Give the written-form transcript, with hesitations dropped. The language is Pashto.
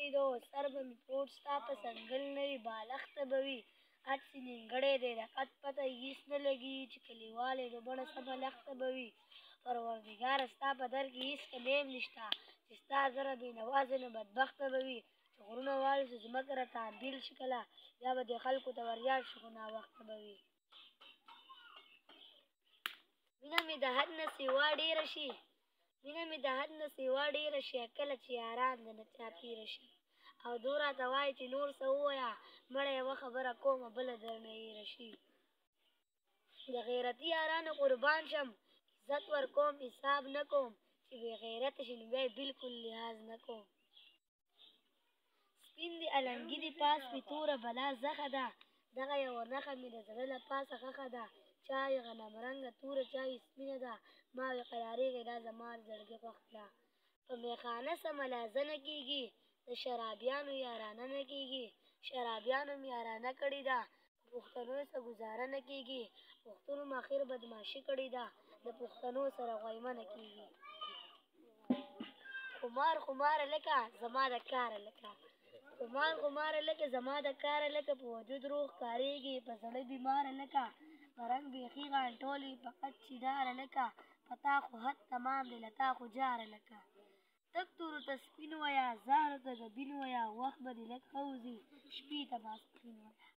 تویېدو سر به مې پروت ستا په څنګل نه وي بالښت به وي هسې نیمګړی دی د قد پته یې هېڅ نه لګېږي چې کلیوال یې نو بڼه سمه لښته به وي پروردګاره ستا په در کې هېڅ کمی هم نشته چې ستا زره بېنوازه نه بدبخته به وي چې غرونه والوځي ځمکه راته انبیل شي کله بیا به دې خلکو ته وریاد شي خو ناوخته به وي مینه مې د حد نه سیوا ډېره شي مینه مې د حد نه سیوا ډېره شي کله چې یاران د نه چا تېره شي او دو راته وایي چې نور څه ووایه مړه یوه خبره کومه بله درنه هېره شي د غیرتي یارانو قربان شم عزت ورکوم حساب نه کوم چې بې غیرته شي نو بیا یې بلکل لحاظ نه کوم سپین دې النګي دې پاس مې توره بلا زخه ده دغه یوه نښه مې د زړه له پاسه ښخه ده چا وي غنم رنګه توره چا وي سپینه ده ما وې قرارېږئ دا زما د زړګي خوښه ده په میخانه سمه لازه نه کېږي د شرابیانو یارانه نه کېږي شرابیانو مې یارانه کړې ده په پښتنو څه ګزاره نه کېږي پښتنو مې اخر بدماشي کړې ده د پښتنو سره غویمه نه کېږي خمار لکه زما د کاره لکه خمار لکه زما د کاره لکه په وجود روغ کارېږي په زړه بیماره لکه په رنګ بیخي غانټولې په قد چیداره لکه په تا خو حد تمام دی له تا خو جاره لکه تک تورو ته سپین وایه زهرو ته ګبین وایه وخت به دې لږ ښه وځي شپې ته ماسپښین وایه